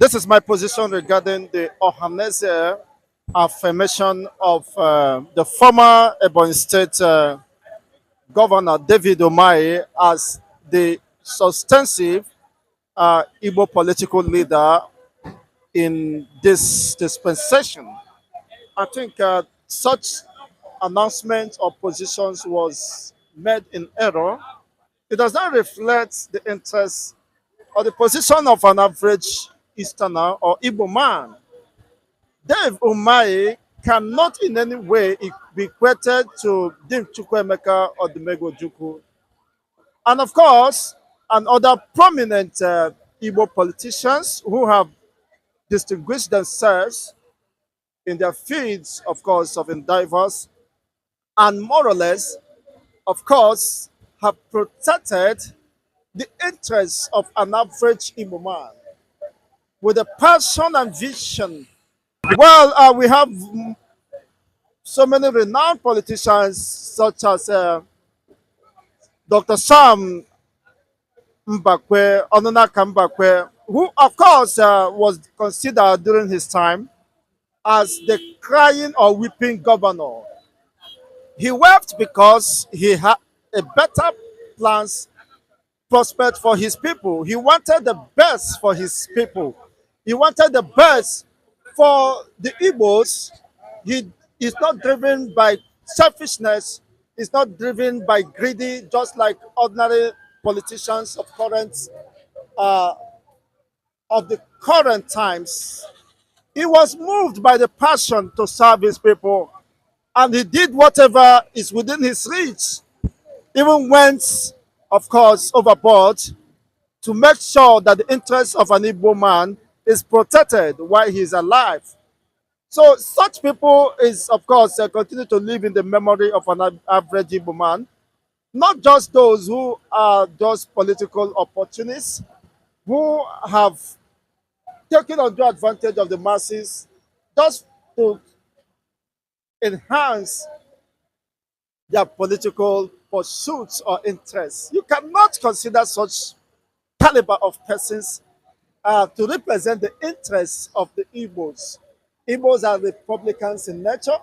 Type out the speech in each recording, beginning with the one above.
This is my position regarding the Ohanaeze affirmation of the former Ebonyi State Governor David Umahi as the substantive Igbo political leader in this dispensation. I think such announcement or positions was made in error. It does not reflect the interests or the position of an average Easterner or Igbo man. Dave Umahi cannot in any way be equated to Dim Chukwuemeka or Dimego Juku. And of course, and other prominent Igbo politicians who have distinguished themselves in their fields, of course, of endeavors, and more or less, of course, have protected the interests of an average Igbo man with a passion and vision. Well, we have so many renowned politicians such as Dr. Sam Mbakwe, Onunaka Mbakwe, who of course was considered during his time as the crying or weeping governor. He wept because he had a better plans prospect for his people. He wanted the best for his people. He wanted the best for the Igbos. He is not driven by selfishness. He's not driven by greedy, just like ordinary politicians uh, of the current times. He was moved by the passion to serve his people, and he did whatever is within his reach, even went, of course, overboard to make sure that the interests of an Igbo man is protected while he is alive. So such people is, of course, continue to live in the memory of an average Igbo man, not just those who are just political opportunists, who have taken undue advantage of the masses just to enhance their political pursuits or interests. You cannot consider such caliber of persons to represent the interests of the Igbos. Igbos are Republicans in nature.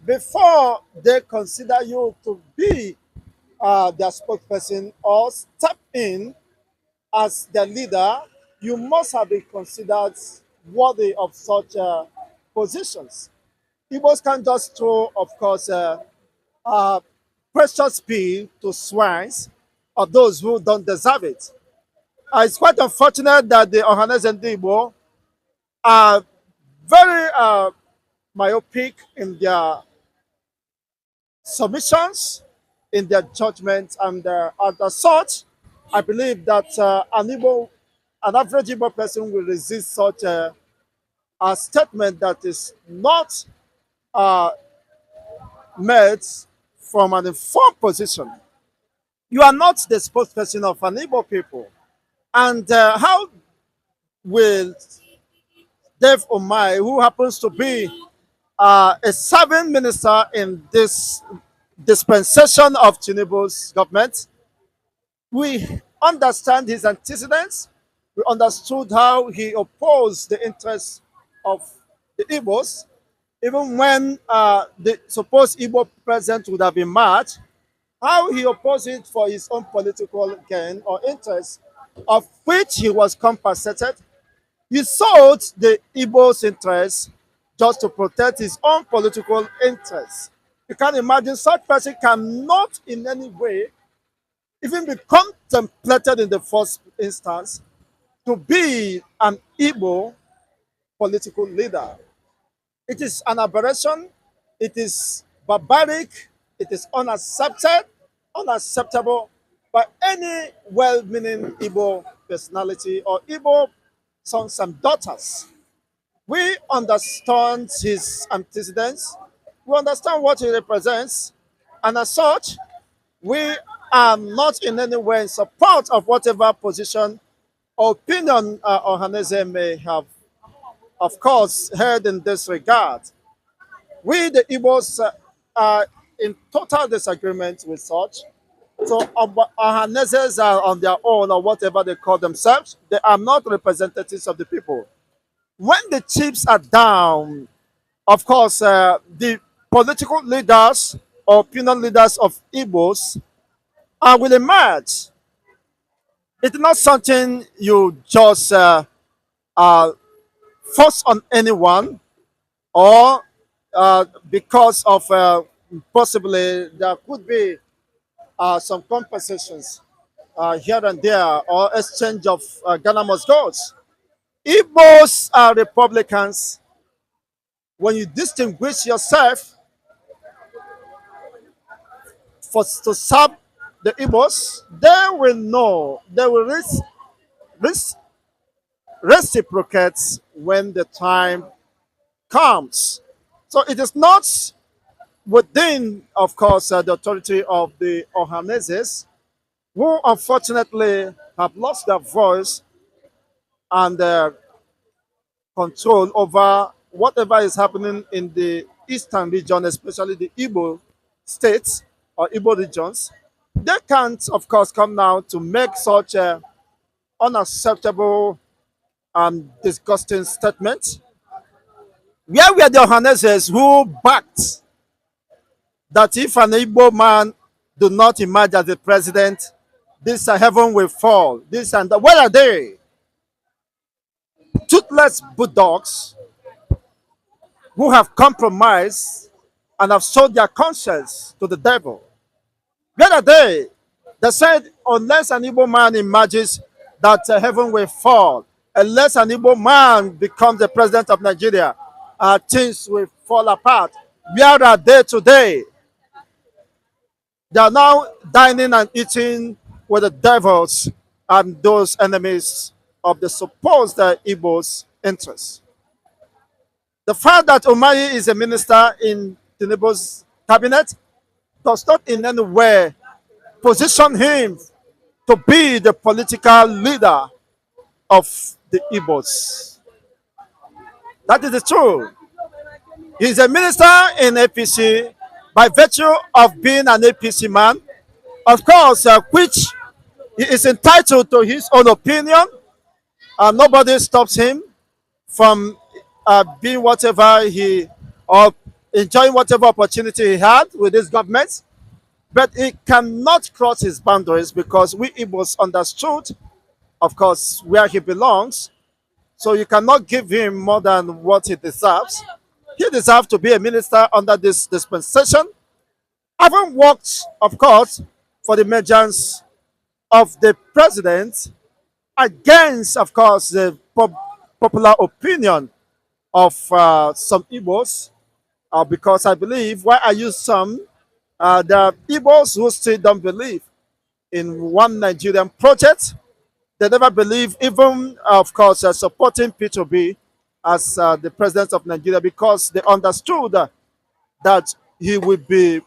Before they consider you to be their spokesperson or step in as their leader, you must have been considered worthy of such positions. Igbos can just throw, of course, uh, precious pea to swines or those who don't deserve it. It's quite unfortunate that the Ohanaeze and the Igbo are very myopic in their submissions, in their judgment, and as such, I believe that an average Igbo person will resist such a statement that is not uh, made from an informed position. You are not the spokesperson of an Igbo people. And how will Dave Umahi, who happens to be a serving minister in this dispensation of Tinubu's government, we understand his antecedents. We understood how he opposed the interests of the Igbos, even when the supposed Igbo president would have been mad, how he opposed it for his own political gain or interest, of which he was compensated. He sold the Igbo's interests just to protect his own political interests. You can imagine such person cannot in any way even be contemplated in the first instance to be an Igbo political leader. It is an aberration, it is barbaric, it is unacceptable by any well-meaning Igbo personality or Igbo sons and daughters. We understand his antecedents, we understand what he represents, and as such, we are not in any way in support of whatever position or opinion Ohanaeze may have, of course, heard in this regard. We, the Igbos, are in total disagreement with such. So Ohanezes are on their own or whatever they call themselves. They are not representatives of the people. When the chips are down, of course, the political leaders or opinion leaders of Igbos will emerge. It's not something you just uh, force on anyone or because of possibly there could be some compensations here and there or exchange of Ghana must goes. Igbos are Republicans. When you distinguish yourself for to serve the Igbos, they will know, they will res- reciprocate when the time comes. So it is not within, of course, the authority of the Ohanezes, who unfortunately have lost their voice and control over whatever is happening in the eastern region, especially the Igbo states or Igbo regions. They can't, of course, come now to make such unacceptable and disgusting statement. Where were the Ohanezes who backed that if an Igbo man do not emerge as the president, this heaven will fall? This and that. Where are they? Toothless bulldogs who have compromised and have sold their conscience to the devil. The other day, they said, unless an Igbo man emerges, that heaven will fall. Unless an Igbo man becomes the president of Nigeria, things will fall apart. Where are they today? They are now dining and eating with the devils and those enemies of the supposed Igbo's interests. The fact that Umahi is a minister in Tinubu's cabinet does not in any way position him to be the political leader of the Igbos. That is the truth. He's a minister in APC by virtue of being an APC man, of course, which he is entitled to his own opinion, and nobody stops him from being whatever he or enjoying whatever opportunity he had with this government. But he cannot cross his boundaries because we Igbos understood, of course, where he belongs. So you cannot give him more than what he deserves. He deserves to be a minister under this dispensation. Having worked, of course, for the emergence of the president against, of course, the popular opinion of some Igbos, because I believe why I use some, the Igbos who still don't believe in one Nigerian project. They never believe, even of course, supporting P2B as the president of Nigeria because they understood that he will be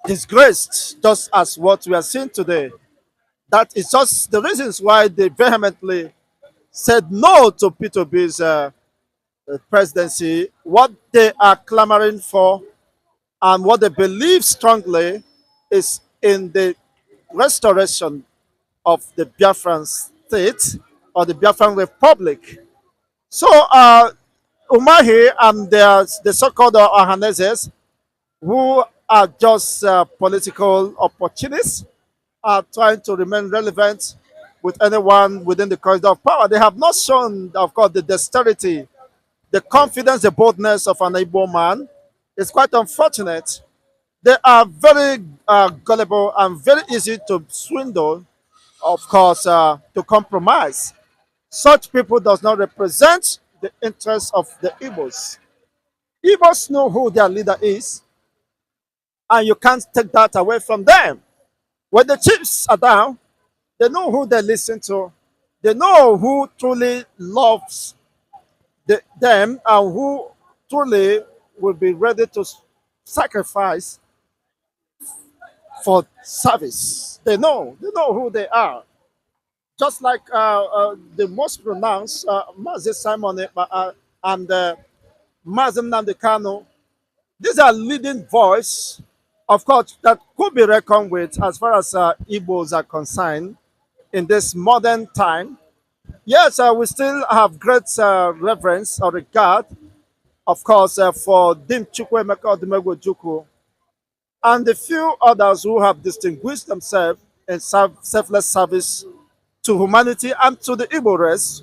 disgraced, just as what we are seeing today. That is just the reasons why they vehemently said no to P2B's presidency. What they are clamoring for and what they believe strongly is in the restoration of the Biafran state or the Biafran Republic. So Umahi and the so-called Ohanezes, who are just political opportunists, are trying to remain relevant with anyone within the corridor of power. They have not shown, of course, the dexterity, the confidence, the boldness of an Igbo man. It's quite unfortunate. They are very gullible and very easy to swindle, of course, to compromise. Such people does not represent the interests of the Igbos. Igbos know who their leader is, and you can't take that away from them. When the chips are down, they know who they listen to. They know who truly loves them and who truly will be ready to sacrifice for service. They know who they are. Just like the most pronounced Mazi Simon and Mazim Nandekano, these are leading voice of course, that could be reckoned with as far as Igbos are concerned in this modern time. Yes, we still have great reverence or regard, of course, for Dim Chukwemeka Odumegwu Ojukwu and the few others who have distinguished themselves in selfless service to humanity and to the Igbo race.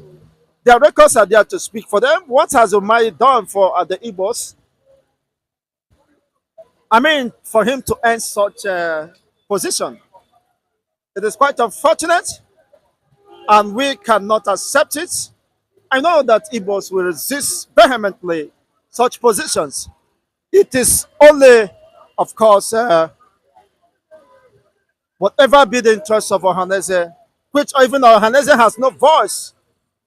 Their records are there to speak for them. What has Umai done for the Igbos? I mean, for him to earn such a position, it is quite unfortunate and we cannot accept it. I know that Igbos will resist vehemently such positions. It is only, of course, whatever be the interest of Ohanaeze, which even Ohanaeze has no voice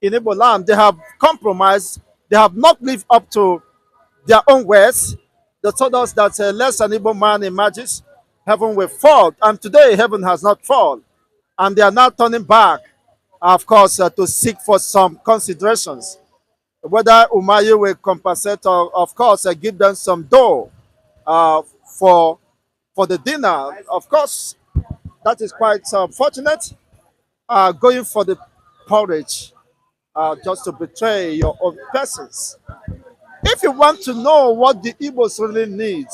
in Igbo land. They have compromised. They have not lived up to their own words. They told us that unless an Igbo man emerges, heaven will fall. And today, heaven has not fallen. And they are now turning back, of course, to seek for some considerations. Whether Umayu will compensate or, of course, give them some dough uh, for the dinner. Of course, that is quite unfortunate. Going for the porridge just to betray your own persons. If you want to know what the Igbos really need,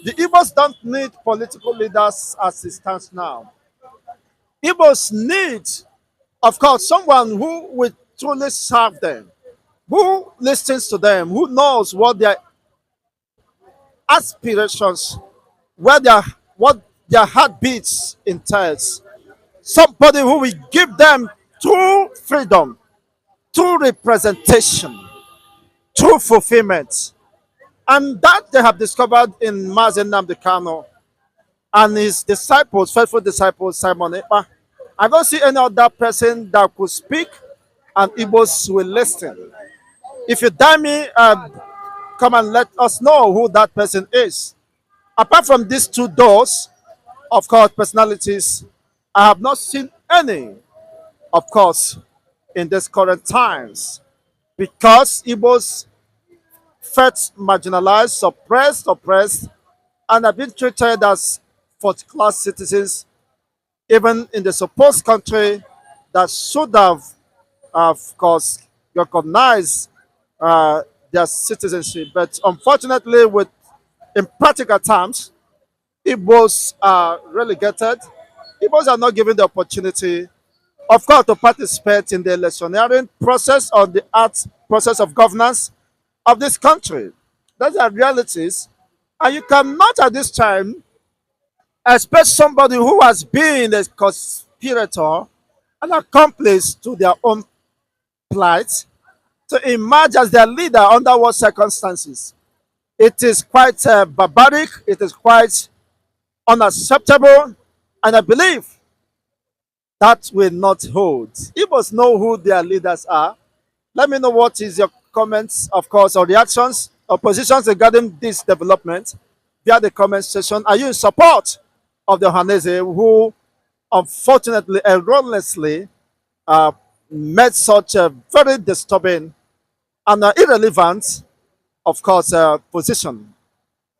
the Igbos don't need political leaders as it stands now. Igbos need, of course, someone who will truly serve them, who listens to them, who knows what their aspirations, what their heartbeats entails. Somebody who will give them true freedom, true representation, true fulfillment. And that they have discovered in Mazen Nnamdi Kanu and his disciples, faithful disciples, Simon Ekpa. I don't see any other person that could speak and Igbos will listen. If you dare me, come and let us know who that person is. Apart from these two doors, of course, personalities, I have not seen any, of course, in these current times because Igbos felt marginalized, suppressed, oppressed, and have been treated as fourth class citizens, even in the supposed country that should have, of course, recognized their citizenship. But unfortunately, with in practical terms, Igbos are relegated. Igbos are not given the opportunity, of course, to participate in the electioneering process or the art process of governance of this country. Those are realities. And you cannot at this time expect somebody who has been a conspirator, an accomplice to their own plight, to emerge as their leader under what circumstances. It is quite barbaric, it is quite unacceptable, and I believe that will not hold. Igbos know who their leaders are. Let me know what is your comments, of course, or reactions or positions regarding this development via the comment section. Are you in support of the Ohanaeze who unfortunately, erroneously made such a very disturbing and irrelevant, of course, position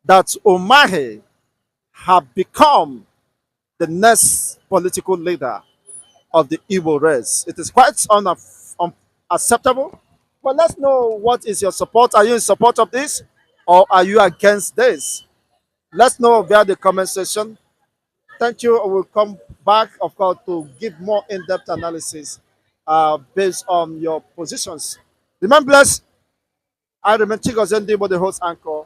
that Umahi have become the next political leader of the Igbo race? It is quite unacceptable. But let's know what is your support. Are you in support of this or are you against this? Let's know via the comment section. Thank you. I will come back, of course, to give more in-depth analysis based on your positions. Remember, bless. I remain Chigozendi, the host anchor,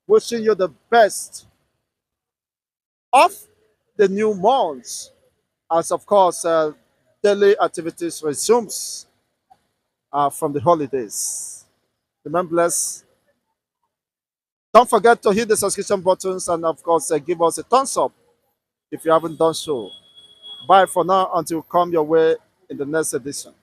wishing you the best of the new months as, of course, daily activities resumes from the holidays. Remember, bless. Don't forget to hit the subscription buttons and, of course, give us a thumbs up if you haven't done so. Bye for now until we come your way in the next edition.